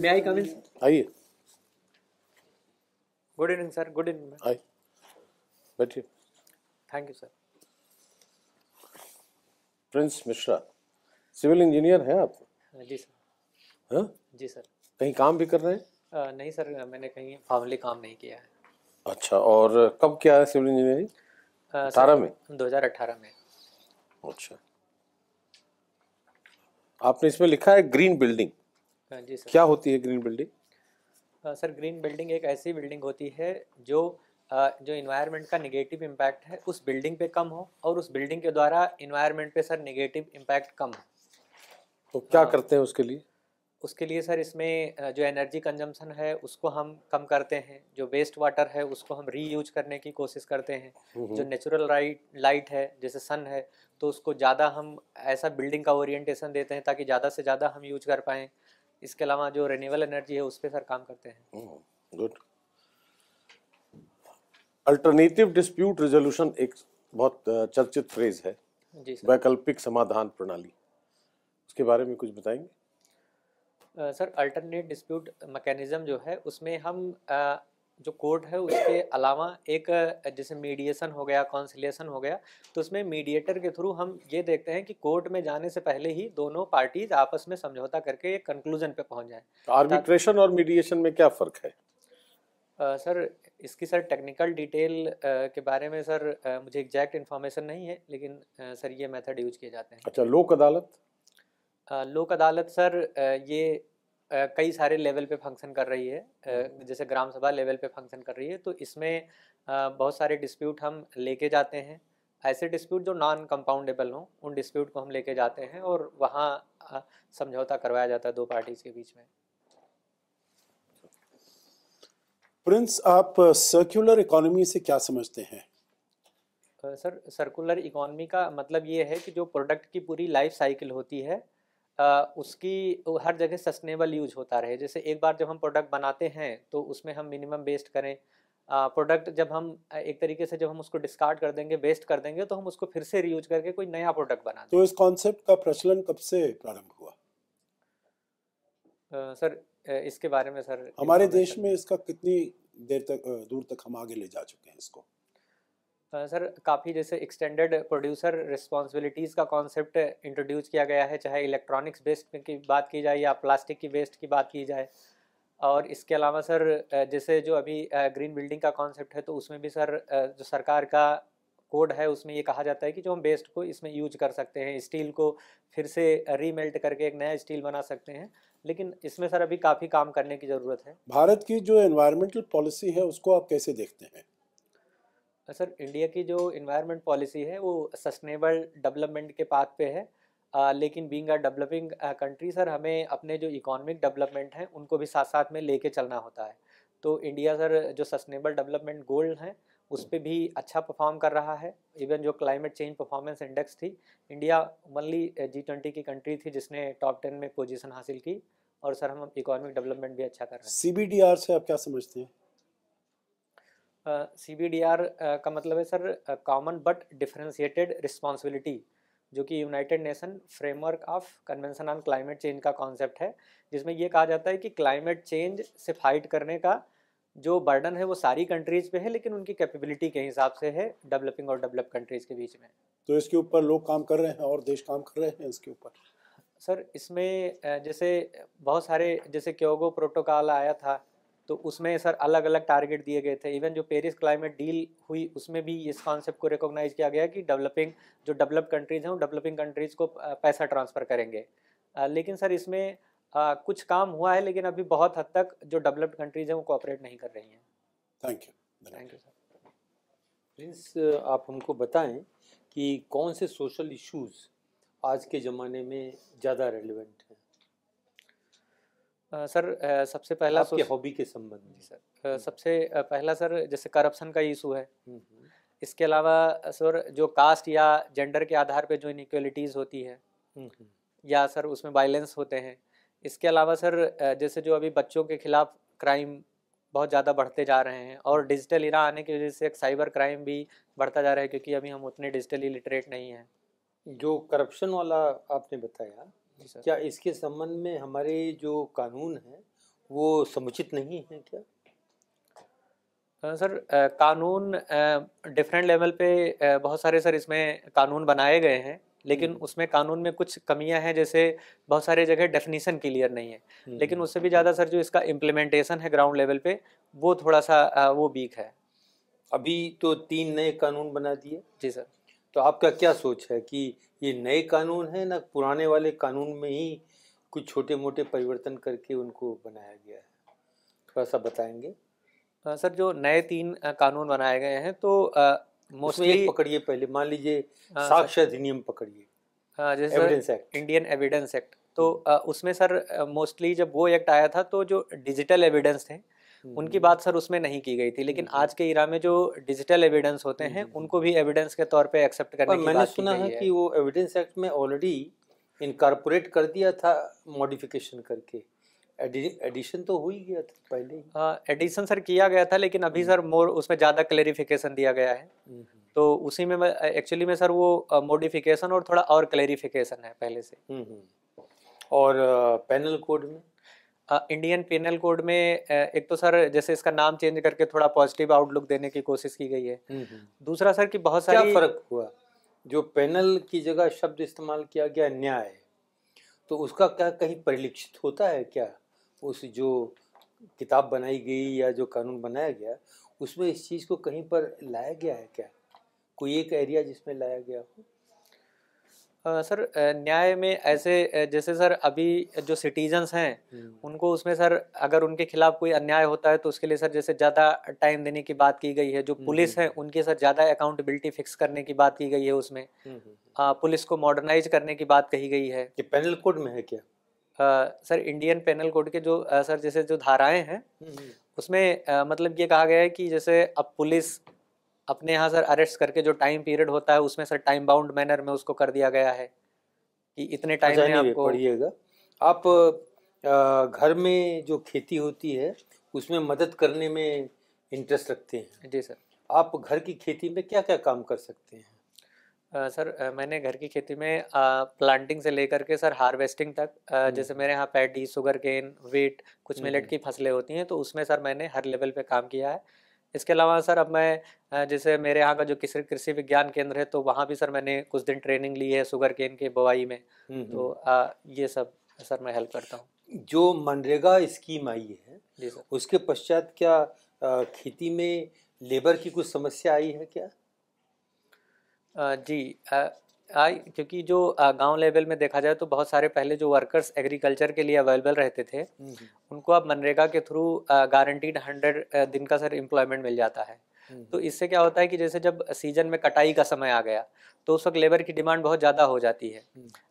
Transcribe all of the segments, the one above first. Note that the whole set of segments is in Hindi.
May I come in? आइए, Good evening, sir. Good evening. आइए, बैठिए। Thank you, sir. Prince Mishra, civil engineer हैं आप? जी सर। हाँ? जी सर। कहीं काम भी कर रहे हैं? नहीं सर, मैंने कहीं फॉर्मली काम नहीं किया है। अच्छा, और कब किया है सिविल इंजीनियरिंग? 18 में? 2018 में। अच्छा, आपने इसमें लिखा है ग्रीन बिल्डिंग। जी सर। क्या होती है green building? Sir, green building एक ऐसी बिल्डिंग होती है जो जो इन्वायरमेंट का नेगेटिव इम्पैक्ट है उस बिल्डिंग पे कम हो और उस बिल्डिंग के द्वारा इन्वायरमेंट पे सर नेगेटिव इम्पैक्ट कम हो। तो क्या करते हैं उसके लिए? उसके लिए सर इसमें जो एनर्जी कंजम्पशन है उसको हम कम करते हैं, जो वेस्ट वाटर है उसको हम रीयूज करने की कोशिश करते हैं, जो नेचुरल लाइट है जैसे सन है तो उसको ज़्यादा हम ऐसा बिल्डिंग का ओरिएंटेशन देते हैं ताकि ज़्यादा से ज़्यादा हम यूज कर पाएँ। इसके अलावा जो रिन्यूएबल एनर्जी है उस पर सर काम करते हैं। गुड। अल्टरनेटिव डिस्प्यूट रेजोल्यूशन एक बहुत चर्चित फ्रेज है। जी सर। वैकल्पिक समाधान प्रणाली, उसके बारे में कुछ बताएंगे? सर, अल्टरनेट डिस्प्यूट मैकेनिज्म जो है उसमें हम जो कोर्ट है उसके अलावा एक जैसे मीडिएशन हो गया, कॉन्सिलिएशन हो गया, तो उसमें मीडिएटर के थ्रू हम ये देखते हैं कि कोर्ट में जाने से पहले ही दोनों पार्टीज आपस में समझौता करके एक कंक्लूजन पे पहुंच जाए। आर्बिट्रेशन और मीडिएशन में क्या फर्क है? सर, इसकी सर टेक्निकल डिटेल के बारे में सर मुझे एग्जैक्ट इन्फॉर्मेशन नहीं है, लेकिन सर ये मेथड यूज किए जाते हैं। अच्छा, लोक अदालत? लोक अदालत सर ये कई सारे लेवल पे फंक्शन कर रही है, जैसे ग्राम सभा लेवल पे फंक्शन कर रही है, तो इसमें बहुत सारे डिस्प्यूट हम लेके जाते हैं। ऐसे डिस्प्यूट जो नॉन कंपाउंडेबल हों उन डिस्प्यूट को हम लेके जाते हैं और वहाँ समझौता करवाया जाता है दो पार्टीज के बीच में। प्रिंस, आप सर्कुलर इकोनॉमी से क्या समझते हैं? सर, सर्कुलर इकोनॉमी का मतलब ये है कि जो प्रोडक्ट की पूरी लाइफ साइकिल होती है उसकी हर जगह सस्टेनेबल यूज होता रहे। जैसे एक बार जब हम प्रोडक्ट बनाते हैं तो उसमें हम मिनिमम वेस्ट करें। प्रोडक्ट जब हम एक तरीके से जब हम उसको डिस्कार्ड कर देंगे, वेस्ट कर देंगे, तो हम उसको फिर से रीयूज करके कोई नया प्रोडक्ट बना दें। तो इस कॉन्सेप्ट का प्रचलन कब से प्रारंभ हुआ? सर, इसके बारे में सर हमारे देश में इसका कितनी देर तक दूर तक हम आगे ले जा चुके हैं इसको? सर, काफ़ी जैसे एक्सटेंडेड प्रोड्यूसर रिस्पॉन्सिबिलिटीज़ का कॉन्सेप्ट इंट्रोड्यूस किया गया है, चाहे इलेक्ट्रॉनिक्स वेस्ट की बात की जाए या प्लास्टिक की वेस्ट की बात की जाए। और इसके अलावा सर जैसे जो अभी ग्रीन बिल्डिंग का कॉन्सेप्ट है तो उसमें भी सर जो सरकार का कोड है उसमें ये कहा जाता है कि जो हम वेस्ट को इसमें यूज कर सकते हैं, स्टील को फिर से रीमेल्ट करके एक नया स्टील बना सकते हैं, लेकिन इसमें सर अभी काफ़ी काम करने की ज़रूरत है। भारत की जो एनवायरमेंटल पॉलिसी है उसको आप कैसे देखते हैं? सर, इंडिया की जो इन्वायरमेंट पॉलिसी है वो सस्टेनेबल डेवलपमेंट के पाथ पे है, लेकिन being a developing country sir हमें अपने जो इकोनॉमिक डेवलपमेंट हैं उनको भी साथ साथ में लेके चलना होता है। तो इंडिया सर जो सस्टेनेबल डेवलपमेंट गोल हैं उस पर भी अच्छा परफॉर्म कर रहा है। इवन जो क्लाइमेट चेंज परफॉर्मेंस इंडेक्स थी, इंडिया ओनली G20 की कंट्री थी जिसने टॉप 10 में पोजीशन हासिल की, और सर हम इकोनॉमिक डेवलपमेंट भी अच्छा कर रहे हैं। CBDR से आप क्या समझते हैं? CBDR का मतलब है sir common but differentiated responsibility, जो कि United nation framework of convention on climate change का कॉन्सेप्ट है, जिसमें ये कहा जाता है कि क्लाइमेट चेंज से फाइट करने का जो बर्डन है वो सारी कंट्रीज पे है, लेकिन उनकी कैपेबिलिटी के हिसाब से है डेवलपिंग और डेवलप कंट्रीज के बीच में। तो इसके ऊपर लोग काम कर रहे हैं और देश काम कर रहे हैं इसके ऊपर? सर, इसमें जैसे बहुत सारे जैसे क्योगो प्रोटोकॉल आया था तो उसमें सर अलग अलग टारगेट दिए गए थे। इवन जो पेरिस क्लाइमेट डील हुई उसमें भी इस कॉन्सेप्ट को रिकॉग्नाइज किया गया कि जो डेवलप्ड कंट्रीज हैं वो डेवलपिंग कंट्रीज को पैसा ट्रांसफ़र करेंगे। लेकिन सर इसमें कुछ काम हुआ है, लेकिन अभी बहुत हद तक जो डेवलप्ड कंट्रीज हैं वो कोऑपरेट नहीं कर रही हैं। Thank you. Thank you sir. Prince, आप हमको बताएं कि कौन से सोशल इश्यूज आज के ज़माने में ज़्यादा रेलेवेंट हैं? सर, सबसे पहला आपके हॉबी के संबंध में। सर सबसे पहला सर जैसे करप्शन का इशू है। इसके अलावा सर जो कास्ट या जेंडर के आधार पे जो इनइक्वलिटीज़ होती है या सर उसमें वायलेंस होते हैं। इसके अलावा सर जैसे जो अभी बच्चों के खिलाफ क्राइम बहुत ज़्यादा बढ़ते जा रहे हैं, और डिजिटल इरा आने की वजह से एक साइबर क्राइम भी बढ़ता जा रहा है, क्योंकि अभी हम उतने डिजिटली लिटरेट नहीं हैं। जो करप्शन वाला आपने बताया, क्या इसके संबंध में हमारे जो कानून हैं वो समुचित नहीं है क्या? सर कानून डिफरेंट लेवल पे बहुत सारे सर इसमें कानून बनाए गए हैं, लेकिन उसमें कानून में कुछ कमियां हैं, जैसे बहुत सारे जगह डेफिनेशन क्लियर नहीं है। लेकिन उससे भी ज़्यादा सर जो इसका इम्प्लीमेंटेशन है ग्राउंड लेवल पे वो थोड़ा सा वो वीक है। अभी तो 3 नए कानून बना दिए, जी सर। तो आपका क्या सोच है कि ये नए कानून है ना पुराने वाले कानून में ही कुछ छोटे मोटे परिवर्तन करके उनको बनाया गया है? थोड़ा सा बताएंगे। सर जो नए 3 कानून बनाए गए हैं तो उसमें मोस्टली एक पकड़िए, पहले मान लीजिए हाँ, साक्ष्य अधिनियम पकड़िए, जैसे evidence sir act. Indian evidence act, तो उसमें सर मोस्टली जब वो एक्ट आया था तो जो डिजिटल एविडेंस थे उनकी बात सर उसमें नहीं की गई थी, लेकिन आज के इरा में जो डिजिटल एविडेंस होते हैं उनको भी एविडेंस के तौर पे एक्सेप्ट पर करने की मैंने बात की सुना है गई कि वो एविडेंस एक्ट में ऑलरेडी इनकॉर्पोरेट कर दिया था, मॉडिफिकेशन करके। एडिशन तो हो ही गया था पहले ही। एडिशन सर किया गया था, लेकिन अभी सर मोर उसमें ज़्यादा क्लेरिफिकेशन दिया गया है, तो उसी में एक्चुअली में सर वो मॉडिफिकेशन और थोड़ा और क्लेरिफिकेशन है पहले से। और पेनल कोड में, इंडियन पेनल कोड में एक तो सर जैसे इसका नाम चेंज करके थोड़ा पॉजिटिव आउटलुक देने की कोशिश की गई है। दूसरा सर कि बहुत क्या सारी फर्क हुआ? जो पेनल की जगह शब्द इस्तेमाल किया गया न्याय, तो उसका क्या कहीं परिलक्षित होता है क्या? उस जो किताब बनाई गई या जो कानून बनाया गया उसमें इस चीज़ को कहीं पर लाया गया है क्या? कोई एक एरिया जिसमें लाया गया हो? सर न्याय में ऐसे जैसे सर अभी जो सिटीजन्स हैं उनको उसमें सर अगर उनके खिलाफ कोई अन्याय होता है तो उसके लिए सर जैसे ज़्यादा टाइम देने की बात की गई है। जो पुलिस है उनकी सर ज़्यादा अकाउंटेबिलिटी फिक्स करने की बात की गई है उसमें। पुलिस को मॉडर्नाइज करने की बात कही गई है। ये पेनल कोड में है क्या? सर इंडियन पेनल कोड के जो सर जैसे जो धाराएं हैं उसमें मतलब ये कहा गया है कि जैसे अब पुलिस अपने यहाँ सर अरेस्ट करके जो टाइम पीरियड होता है उसमें सर टाइम बाउंड मैनर में उसको कर दिया गया है कि इतने टाइम में आपको। पढ़िएगा आप। घर में जो खेती होती है उसमें मदद करने में इंटरेस्ट रखते हैं। जी सर। आप घर की खेती में क्या क्या काम कर सकते हैं? सर मैंने घर की खेती में प्लांटिंग से लेकर के सर हार्वेस्टिंग तक जैसे मेरे यहाँ पैडी, शुगर केन, वीट, कुछ मिलेट की फसलें होती हैं तो उसमें सर मैंने हर लेवल पे काम किया है। इसके अलावा सर अब मैं जैसे मेरे यहाँ का जो कृषि विज्ञान केंद्र है तो वहाँ भी सर मैंने कुछ दिन ट्रेनिंग ली है शुगर केन के बुवाई में। तो ये सब सर मैं हेल्प करता हूँ। जो मनरेगा स्कीम आई है जी सर। उसके पश्चात क्या खेती में लेबर की कुछ समस्या आई है क्या? जी आई, क्योंकि जो गांव लेवल में देखा जाए तो बहुत सारे पहले जो वर्कर्स एग्रीकल्चर के लिए अवेलेबल रहते थे उनको अब मनरेगा के थ्रू गारंटीड 100 दिन का सर एम्प्लॉयमेंट मिल जाता है। तो इससे क्या होता है कि जैसे जब सीजन में कटाई का समय आ गया तो उस वक्त लेबर की डिमांड बहुत ज़्यादा हो जाती है,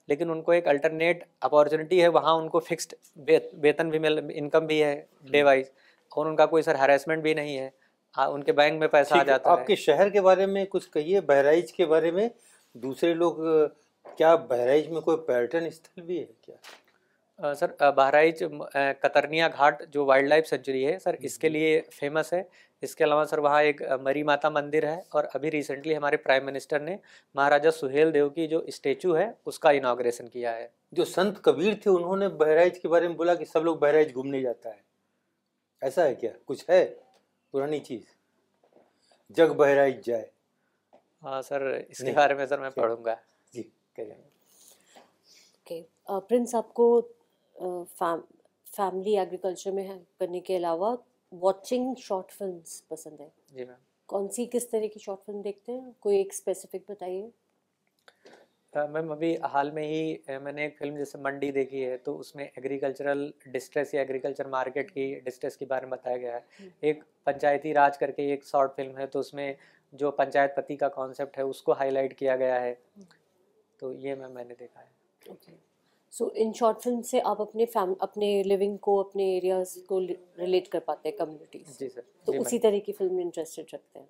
लेकिन उनको एक अल्टरनेट अपॉर्चुनिटी है, वहाँ उनको फिक्स्ड वेतन भी मिल, इनकम भी है डे वाइज, और उनका कोई सर हरेसमेंट भी नहीं है। उनके बैंक में पैसा आ जाता है। आपके शहर के बारे में कुछ कहिए, बहराइच के बारे में। दूसरे लोग क्या बहराइच में कोई पर्यटन स्थल भी है क्या? सर बहराइच कतरनिया घाट जो वाइल्ड लाइफ सेंचुरी है सर इसके लिए फेमस है। इसके अलावा सर वहाँ एक मरी माता मंदिर है, और अभी रिसेंटली हमारे प्राइम मिनिस्टर ने महाराजा सुहेल देव की जो स्टेचू है उसका इनॉग्रेशन किया है। जो संत कबीर थे उन्होंने बहराइच के बारे में बोला कि सब लोग बहराइच घूमने जाता है, ऐसा है क्या? कुछ है पुरानी चीज, जग बहराइच जाए? हाँ सर, इसके बारे में सर मैं पढ़ूंगा। जी करिए। ओके प्रिंस, आपको फैमिली एग्रीकल्चर में करने के अलावा वॉचिंग शॉर्ट फिल्म्स पसंद है? जी मैम। कौन सी, किस तरह की शॉर्ट फिल्म देखते हैं? कोई एक स्पेसिफिक बताइए। मैम अभी हाल में ही मैंने एक फिल्म जैसे मंडी देखी है, तो उसमें एग्रीकल्चरल डिस्ट्रेस या एग्रीकल्चर मार्केट की डिस्ट्रेस के बारे में बताया गया है। एक पंचायती राज करके एक शॉर्ट फिल्म है, तो उसमें जो पंचायत पति का कॉन्सेप्ट है उसको हाईलाइट किया गया है। तो ये मैंने देखा है। Okay, so in short film से आप अपने लिविंग को, अपने एरियाज को रिलेट कर पाते हैं, कम्युनिटीज? जी सर। तो जी उसी तरह की फिल्म में इंटरेस्टेड रखते हैं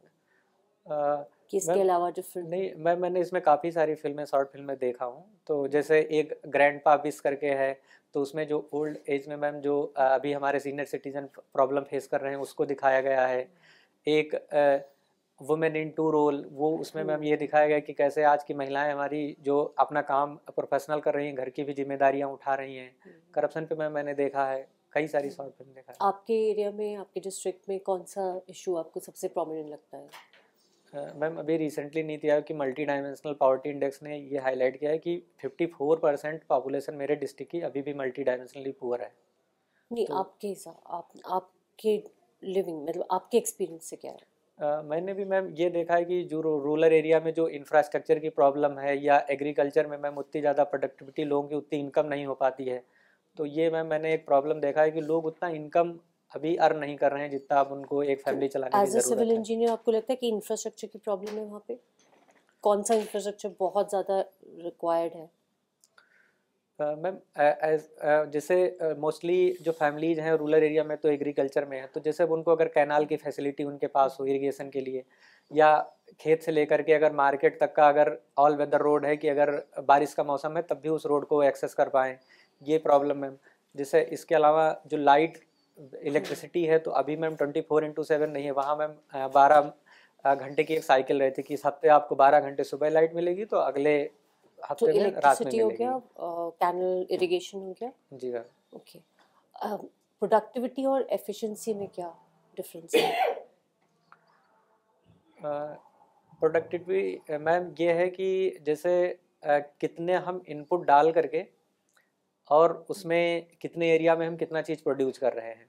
कि इसके अलावा डिफरेंट? नहीं मैंने इसमें काफ़ी सारी फिल्में, शॉर्ट फिल्में देखा हूँ। तो जैसे एक ग्रैंड पापिस करके है, तो उसमें जो ओल्ड एज में मैम जो अभी हमारे सीनियर सिटीजन प्रॉब्लम फेस कर रहे हैं उसको दिखाया गया है। एक वुमेन इन टू रोल, वो उसमें मैम ये दिखाया गया कि कैसे आज की महिलाएं हमारी जो अपना काम प्रोफेशनल कर रही हैं, घर की भी जिम्मेदारियां उठा रही हैं। करप्शन पे मैंने देखा है। कई सारी शॉर्ट फिल्म देखा है। आपके एरिया में, आपके डिस्ट्रिक्ट में कौन सा इशू आपको सबसे प्रोमिनेंट लगता है? मैम अभी रिसेंटली नीति आयोग की मल्टी डायमेंशनल पॉवर्टी इंडेक्स ने ये हाईलाइट किया है कि 54% पॉपुलेशन मेरे डिस्ट्रिक्ट की अभी भी मल्टी डायमेंशनली पुअर है। नहीं, तो आपके हिसाब आपके लिविंग मतलब आपके एक्सपीरियंस से क्या है? मैंने भी मैम ये देखा है कि जो रूरल एरिया में जो इंफ्रास्ट्रक्चर की प्रॉब्लम है या एग्रीकल्चर में मैम उतनी ज़्यादा प्रोडक्टिविटी लोगों की उतनी इनकम नहीं हो पाती है, तो ये मैम मैंने एक प्रॉब्लम देखा है कि लोग उतना इनकम अभी अर्न नहीं कर रहे हैं जितना अब उनको एक फैमिली चलाने की एज अ ज़रूरत सिविल है। इंजीनियर आपको लगता है कि इंफ्रास्ट्रक्चर की प्रॉब्लम है वहाँ पे? कौन सा इंफ्रास्ट्रक्चर बहुत ज़्यादा रिक्वायर्ड है? मैम जैसे मोस्टली जो फैमिलीज हैं रूरल एरिया में तो एग्रीकल्चर में है, तो जैसे अब उनको अगर कैनाल की फैसिलिटी उनके पास हो इरिगेशन के लिए, या खेत से लेकर के अगर मार्केट तक का अगर ऑल वेदर रोड है कि अगर बारिश का मौसम है तब भी उस रोड को एक्सेस कर पाएँ, ये प्रॉब्लम मैम। जैसे इसके अलावा जो लाइट इलेक्ट्रिसिटी है तो अभी मैम 24/7 नहीं है, वहाँ मैम 12 घंटे की एक साइकिल रहती है कि इस हफ्ते आपको 12 घंटे सुबह लाइट मिलेगी तो अगले तो हफ्ते में रात में इलेक्ट्रिसिटी हो मिलेगी। गया, कैनल इरिगेशन हो गया, जी मैम। ओके। प्रोडक्टिविटी और एफिशिएंसी में क्या डिफरेंस है? प्रोडक्टिविटी मैम ये है कि जैसे कितने हम इनपुट डाल करके और उसमें कितने एरिया में हम कितना चीज़ प्रोड्यूस कर रहे हैं,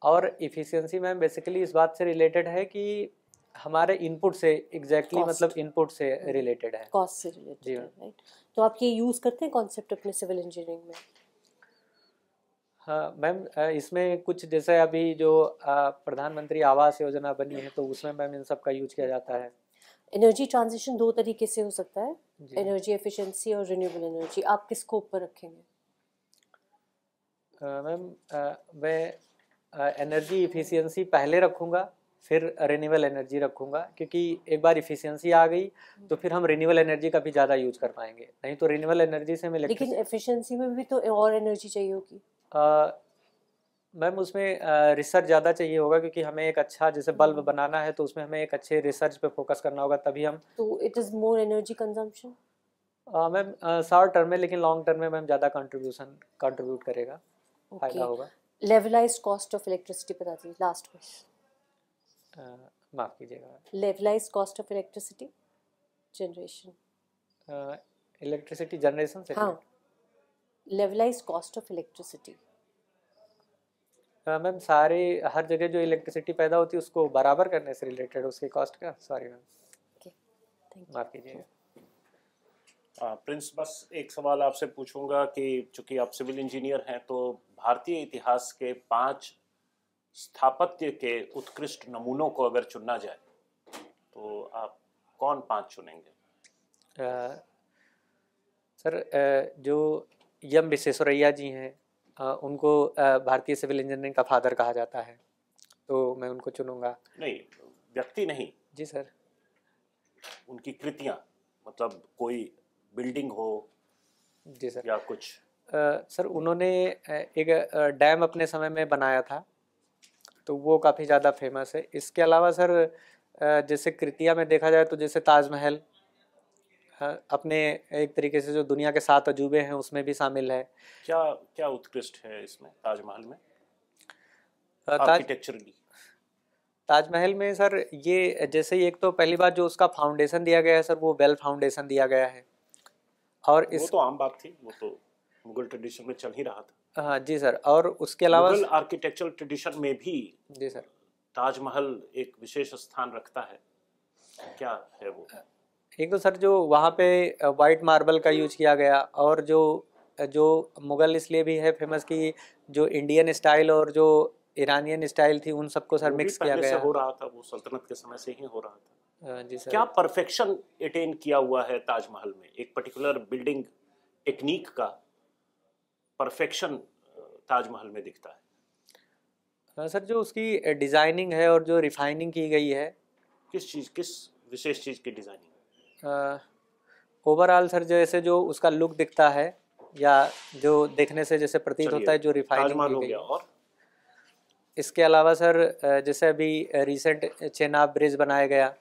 और इफ़िशियंसी मैम बेसिकली इस बात से रिलेटेड है कि हमारे इनपुट से एग्जैक्टली मतलब इनपुट से रिलेटेड है। कॉस्ट से जी रिलेटेड है, मैम। राइट? तो आप ये यूज़ करते हैं कॉन्सेप्ट अपने सिविल इंजीनियरिंग में? हाँ मैम, इसमें कुछ जैसे अभी जो प्रधानमंत्री आवास योजना बनी है तो उसमें मैम इन सब का यूज किया जाता है। एनर्जी ट्रांजिशन दो तरीके से हो सकता है, जी एनर्जी एफिशिएंसी और रिन्यूएबल एनर्जी। आप किस स्कोप पर रखेंगे? मैम मैं एनर्जी इफ़िशियंसी पहले रखूँगा, फिर रिन्यूएबल एनर्जी रखूँगा, क्योंकि एक बार इफ़िशियंसी आ गई तो फिर हम रिन्यूएबल एनर्जी का भी ज़्यादा यूज कर पाएंगे, नहीं तो रिन्यूएबल एनर्जी से हम लेकिन इलेक्ट्रिसिटी एफिशिएंसी में भी तो और एनर्जी चाहिए होगी। मैम उसमें रिसर्च ज़्यादा चाहिए होगा, क्योंकि हमें एक अच्छा जैसे बल्ब बनाना है तो उसमें हमें एक अच्छे रिसर्च पे फोकस करना होगा तभी हम। तो it is more energy consumption. Ma'am short term में, लेकिन लॉन्ग टर्म में मैम ज़्यादा कंट्रीब्यूट करेगा, फायदा ओके। होगा। लेवलाइज्ड कॉस्ट ऑफ इलेक्ट्रिसिटी बता दीजिए, लास्ट क्वेश्चन। माफ़ कीजिएगा। Levelized cost of electricity generation. Electricity generation से हाँ, levelized cost of electricity. Ma'am सारे हर जगह जो इलेक्ट्रिसिटी पैदा होती है उसको बराबर करने से रिलेटेड उसके कॉस्ट का। Sorry ma'am, okay, thank you. माफ़ कीजिएगा। प्रिंस, बस एक सवाल आपसे पूछूंगा कि चूंकि आप सिविल इंजीनियर हैं तो भारतीय इतिहास के 5 स्थापत्य के उत्कृष्ट नमूनों को अगर चुनना जाए तो आप कौन 5 चुनेंगे? सर जो एम विश्वेश्वरैया जी हैं, उनको भारतीय सिविल इंजीनियरिंग का फादर कहा जाता है, तो मैं उनको चुनूंगा। नहीं, व्यक्ति नहीं, जी सर। उनकी कृतियां, मतलब कोई बिल्डिंग हो जी सर। या कुछ। सर उन्होंने एक डैम अपने समय में बनाया था, तो वो काफ़ी ज़्यादा फेमस है। इसके अलावा सर जैसे कृतियाँ में देखा जाए तो जैसे ताजमहल अपने एक तरीके से जो दुनिया के 7 अजूबे हैं उसमें भी शामिल है। क्या क्या उत्कृष्ट है इसमें ताजमहल में ताज आर्किटेक्चरली? ताजमहल में सर ये जैसे ही एक तो पहली बात जो उसका फाउंडेशन दिया गया है सर, वो वेल फाउंडेशन दिया गया है, और वो तो आम बात थी, वो तो मुगल ट्रेडिशन में चल ही रहा था। हाँ जी सर। और उसके अलावा मुगल आर्किटेक्चरल ट्रेडिशन में भी जी सर ताजमहल एक विशेष स्थान रखता है, क्या है वो? एक तो सर जो वहाँ पे वाइट मार्बल का यूज किया गया, और जो मुगल इसलिए भी है फेमस कि जो इंडियन स्टाइल और जो ईरानियन स्टाइल थी उन सबको सर वो भी मिक्स किया पहले से गया। हो रहा था, वो सल्तनत के समय से ही हो रहा था। जी सर। क्या परफेक्शन अटेन किया हुआ है ताजमहल में? एक पर्टिकुलर बिल्डिंग टेक्निक का परफेक्शन ताजमहल में दिखता है। सर जो उसकी डिज़ाइनिंग है और जो रिफाइनिंग की गई है, किस विशेष चीज़ की डिजाइनिंग? ओवरऑल सर जैसे जो उसका लुक दिखता है या जो देखने से जैसे प्रतीत होता है जो रिफाइनिंग ताजमहल की हो गई गया। है। और इसके अलावा सर जैसे अभी रिसेंट चेनाब ब्रिज बनाया गया,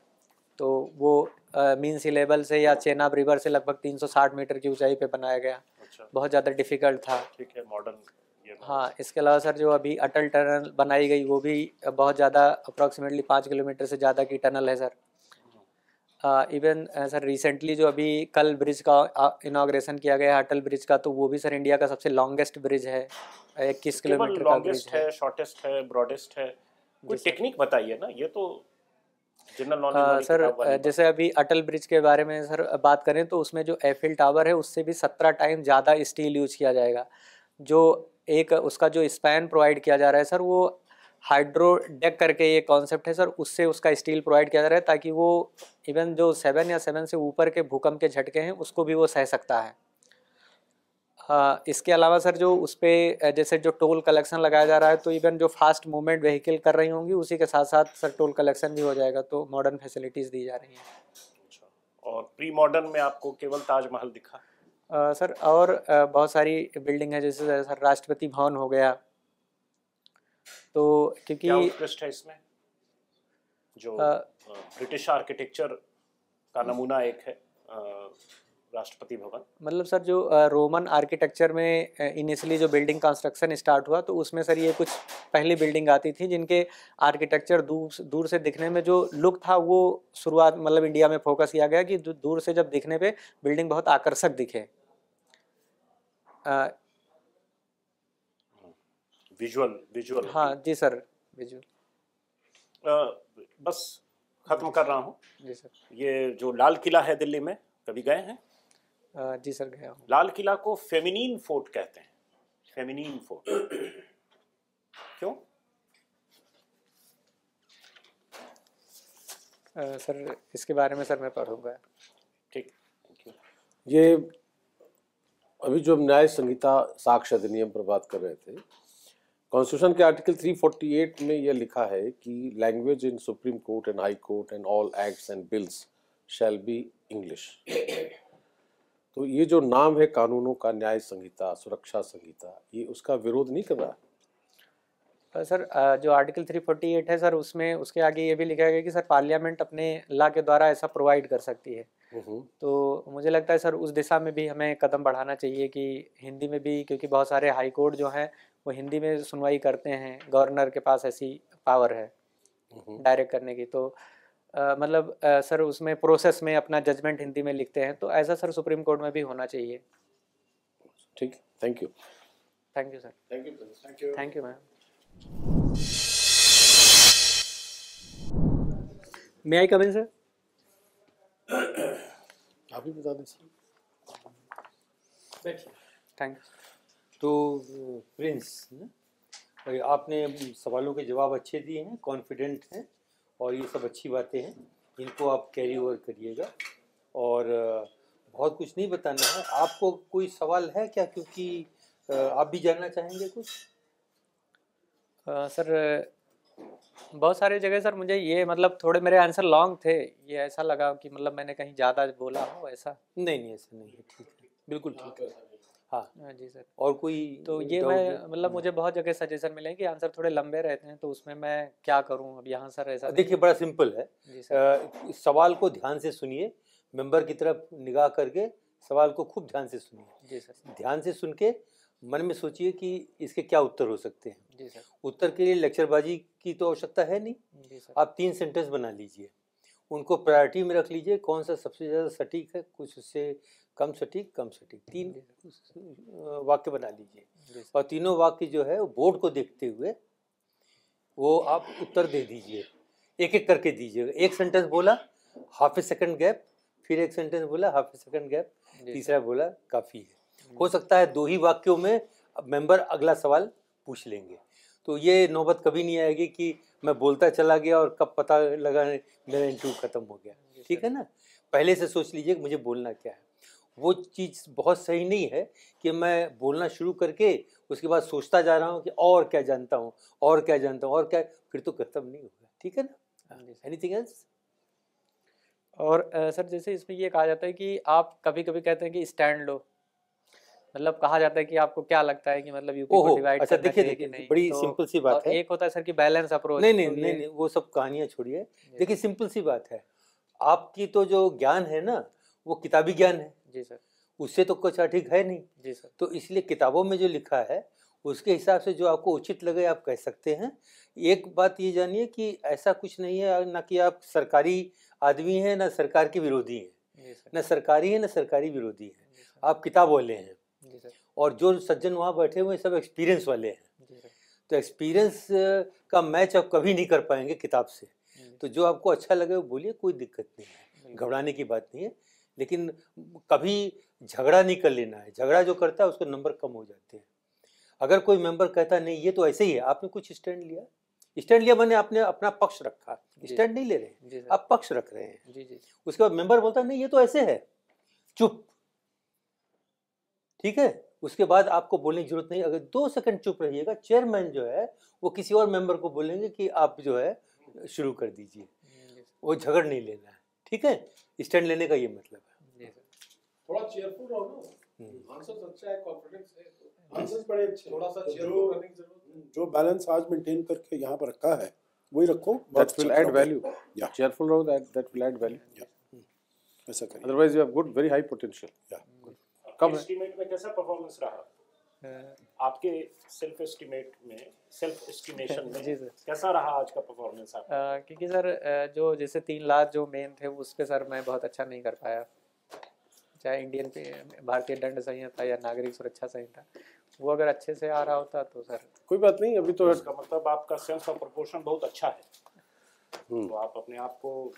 तो वो मीन सी लेवल से या चेनाब रिवर से लगभग 360 मीटर की ऊंचाई पे बनाया गया। अच्छा, बहुत ज़्यादा डिफिकल्ट था। ठीक है, मॉडर्न ये हाँ, इसके अलावा सर जो अभी अटल टनल बनाई गई वो भी बहुत ज़्यादा, अप्रॉक्सीमेटली 5 किलोमीटर से ज़्यादा की टनल है सर। इवन सर रिसेंटली जो अभी कल ब्रिज का इनाग्रेशन किया गया है अटल ब्रिज का, तो वो भी सर इंडिया का सबसे लॉन्गेस्ट ब्रिज है, 21 केवल किलोमीटर का ब्रिज लॉन्गेस्ट है। है, शॉर्टेस्ट है, ब्रॉडेस्ट है, कोई जी सर। टेक्निक बताइए ना, ये तो जनरल नॉलेज वाली सर किताब वाली बात। जैसे अभी अटल ब्रिज के बारे में सर बात करें तो उसमें जो एफिल टावर है उससे भी 17 टाइम ज़्यादा स्टील यूज किया जाएगा। जो एक उसका जो स्पैन प्रोवाइड किया जा रहा है सर, वो हाइड्रो डेक करके ये कॉन्सेप्ट है सर, उससे उसका स्टील प्रोवाइड किया जा रहा है ताकि वो इवन जो 7 या 7 से ऊपर के भूकंप के झटके हैं उसको भी वो सह सकता है। हाँ, इसके अलावा सर जो उस पर जैसे जो टोल कलेक्शन लगाया जा रहा है, तो इवन जो फास्ट मूवमेंट व्हीकल कर रही होंगी उसी के साथ साथ सर टोल कलेक्शन भी हो जाएगा, तो मॉडर्न फैसिलिटीज़ दी जा रही हैं। अच्छा, और प्री मॉडर्न में आपको केवल ताजमहल दिखा? सर और बहुत सारी बिल्डिंग है, जैसे सर राष्ट्रपति भवन हो गया, तो क्या क्योंकि उत्कृष्ट है इसमें? जो ब्रिटिश आर्किटेक्चर का नमूना एक है राष्ट्रपति भवन। मतलब सर जो रोमन आर्किटेक्चर में इनिशियली जो बिल्डिंग कंस्ट्रक्शन स्टार्ट हुआ, तो उसमें सर ये कुछ पहली बिल्डिंग आती थी जिनके आर्किटेक्चर दूर से दिखने में जो लुक था वो शुरुआत मतलब इंडिया में फोकस किया गया कि दूर से जब दिखने पे बिल्डिंग बहुत आकर्षक दिखे। विजुअल हाँ जी सर, विजुअल। बस खत्म कर रहा हूँ। जी सर। ये जो लाल किला है दिल्ली में, कभी गए हैं? जी सर, गया हूँ। लाल किला को फेमिनीन फोर्ट कहते हैं, फेमिनीन फोर्ट। क्यों? सर इसके बारे में सर मैं पढ़ूंगा। ठीक, थैंक यू। ये अभी जो हम न्याय संहिता साक्ष्य अधिनियम पर बात कर रहे थे, कॉन्स्टिट्यूशन के आर्टिकल 348 में यह लिखा है कि language in supreme court and high court and all acts and bills shall be English. तो ये जो नाम है कानूनों का, न्याय संहिता, सुरक्षा संहिता, ये उसका विरोध नहीं कर रहा? सर जो आर्टिकल 348 है सर, उसमें उसके आगे ये भी लिखा गया कि सर पार्लियामेंट अपने लॉ के द्वारा ऐसा प्रोवाइड कर सकती है। तो मुझे लगता है सर उस दिशा में भी हमें कदम बढ़ाना चाहिए कि हिंदी में भी, क्योंकि बहुत सारे हाई कोर्ट जो हैं वो हिंदी में सुनवाई करते हैं, गवर्नर के पास ऐसी पावर है डायरेक्ट करने की। तो मतलब सर उसमें प्रोसेस में अपना जजमेंट हिंदी में लिखते हैं, तो ऐसा सर सुप्रीम कोर्ट में भी होना चाहिए। ठीक, thank you. Thank you sir. Thank you ma'am. May I come in sir? आप ही बता दें सर। Thank you. तो प्रिंस, आपने सवालों के जवाब अच्छे दिए हैं, कॉन्फिडेंट हैं, और ये सब अच्छी बातें हैं, इनको आप कैरी ओवर करिएगा। और बहुत कुछ नहीं बताना है आपको। कोई सवाल है क्या, क्योंकि आप भी जानना चाहेंगे कुछ? सर बहुत सारे जगह सर मुझे ये मतलब थोड़े मेरे आंसर लॉन्ग थे, ये ऐसा लगा कि मतलब मैंने कहीं ज़्यादा बोला हो, ऐसा नहीं, ऐसा नहीं है, ठीक है, बिल्कुल ठीक है। हाँ जी सर। और कोई तो ये मैं मतलब मुझे बहुत जगह सजेशन मिले कि आंसर थोड़े लंबे रहते हैं, तो उसमें मैं क्या करूं अब यहाँ सर? ऐसा देखिए, बड़ा सिंपल है। जी सर। सवाल को ध्यान से सुनिए, मेंबर की तरफ निगाह करके सवाल को खूब ध्यान से सुनिए। जी सर। ध्यान से सुन के मन में सोचिए कि इसके क्या उत्तर हो सकते हैं। जी सर। उत्तर के लिए लेक्चरबाजी की तो आवश्यकता है नहीं। जी सर। आप 3 सेंटेंस बना लीजिए, उनको प्रायोरिटी में रख लीजिए, कौन सा सबसे ज़्यादा सटीक है, कुछ उससे कम सटीक 3 वाक्य बना लीजिए, और तीनों वाक्य जो है वो बोर्ड को देखते हुए वो आप उत्तर दे दीजिए, एक एक करके दीजिएगा। एक सेंटेंस बोला, हाफ ए सेकंड गैप, फिर एक सेंटेंस बोला, हाफ ए सेकंड गैप, तीसरा बोला, काफ़ी है। हो सकता है 2 ही वाक्यों में मेंबर अगला सवाल पूछ लेंगे, तो ये नौबत कभी नहीं आएगी कि मैं बोलता चला गया और कब पता लगा मेरा इंटरव्यू खत्म हो गया। ठीक है ना? पहले से सोच लीजिए कि मुझे बोलना क्या है। वो चीज़ बहुत सही नहीं है कि मैं बोलना शुरू करके उसके बाद सोचता जा रहा हूँ कि और क्या जानता हूँ, और क्या जानता हूँ, और क्या, फिर तो खत्म नहीं होगा। ठीक है ना? Anything else? और सर जैसे इसमें ये कहा जाता है कि आप कभी कभी कहते हैं कि स्टैंड लो, मतलब कहा जाता है कि आपको क्या लगता है कि मतलब यूपी को डिवाइड अच्छा, करना चाहिए कि देखिए, नहीं? बड़ी तो सिंपल सी बात है। एक होता है सर कि बैलेंस अप्रोच। नहीं, वो सब कहानियाँ छोड़िए। देखिए, सिंपल सी बात है, आपकी तो जो ज्ञान है ना वो किताबी ज्ञान है। जी सर। उससे तो कुछ अधिक है नहीं। जी सर। तो इसलिए किताबों में जो लिखा है उसके हिसाब से जो आपको उचित लगे आप कह सकते हैं। एक बात ये जानिए कि ऐसा कुछ नहीं है ना कि आप सरकारी आदमी हैं ना सरकार के विरोधी हैं, जी सर। ना सरकारी है ना सरकारी विरोधी हैं, जी सर। आप किताब वाले हैं। जी सर। और जो सज्जन वहाँ बैठे हुए हैं सब एक्सपीरियंस वाले हैं, जी सर। तो एक्सपीरियंस का मैच आप कभी नहीं कर पाएंगे किताब से। जी तो जो आपको अच्छा लगे वो बोलिए, कोई दिक्कत नहीं है, बिल्कुल। घबराने की बात नहीं है। लेकिन कभी झगड़ा नहीं कर लेना है, झगड़ा जो करता है उसको नंबर कम हो जाते हैं। अगर कोई मेंबर कहता नहीं ये तो ऐसे ही है, आपने कुछ स्टैंड लिया, स्टैंड लिया मैंने आपने अपना पक्ष रखा, जी। स्टैंड नहीं ले रहे, जी सर। आप पक्ष रख रहे हैं। जी जी। उसके बाद मेंबर बोलता है नहीं ये तो ऐसे है, चुप, ठीक है। उसके बाद आपको बोलने की जरूरत नहीं, अगर 2 सेकंड चुप रहिएगा, चेयरमैन जो है वो किसी और मेंबर को बोलेंगे कि आप जो है शुरू कर दीजिए। जी सर। वो झगड़ नहीं लेना है, ठीक है। स्टैंड लेने का ये मतलब है। जी सर। थोड़ा चेयरफुल रहो ना, आंसर्स अच्छा है, कॉन्फिडेंस है, आंसर्स बड़े अच्छे, थोड़ा सा चेयरफुल रहने की जरूरत। जो बैलेंस आज मेंटेन करके यहाँ पर रखा है वही रखो, That will add value. Yeah. Cheerful रहो, that will add value. ऐसा करिए। Otherwise you have good, very high potential. कब है? एस्टीमेट में कैसा परफॉर्मेंस रहा आपके? सेल्फ एस्टीमेट में, सेल्फ एस्टिमेशन में जी सर। कैसा रहा आज का परफॉर्मेंस आपका? क्योंकि सर जो जैसे 3 लाख जो मेन थे उस पे सर मैं बहुत अच्छा नहीं कर पाया, चाहे इंडियन पे भारतीय दंड संहिता या नागरिक सुरक्षा संहिता, वो अगर अच्छे से आ रहा होता तो सर। कोई बात नहीं, अभी तो इसका मतलब आपका सेंस ऑफ प्रोपोर्शन बहुत अच्छा है, तो आप अपने आप को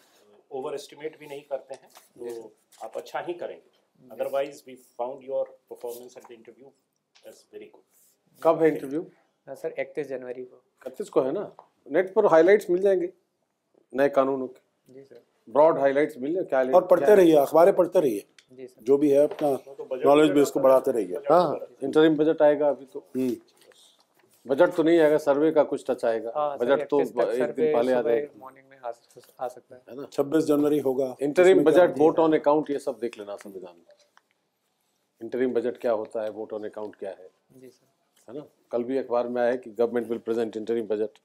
ओवर एस्टिमेट भी नहीं करते हैं, तो आप अच्छा ही करेंगे। Otherwise we found your performance at the interview as very good. कब है इंटरव्यू? सर 31 जनवरी को। 31 को है ना। नेट पर हाइलाइट्स मिल जाएंगे नए कानूनों के, जी सर। ब्रॉड हाइलाइट्स मिल जाए क्या। और पढ़ते रहिए, अखबारें पढ़ते रहिए, जी सर। जो भी है अपना नॉलेज बेस को बढ़ाते रहिए। हाँ, इंटरिम बजट आएगा अभी तो। बजट तो नहीं आएगा, सर्वे का कुछ टच आएगा। हाँ, बजट तो एक दिन पहले आ जाएगा, मॉर्निंग में आ सकता है ना। 26 जनवरी होगा interim budget, vote on account, ये सब देख लेना संविधान में। इंटरिम बजट क्या होता है, वोट ऑन अकाउंट क्या है जी सर। है ना। कल भी अखबार में आया कि government will present interim budget.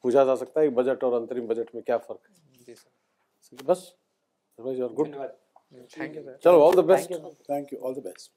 पूछा जा सकता है कि बजट और अंतरिम बजट में क्या फर्क है। जी सर। बस, गुड। Thank you sir. चलो, all the best. Thank you, all the best.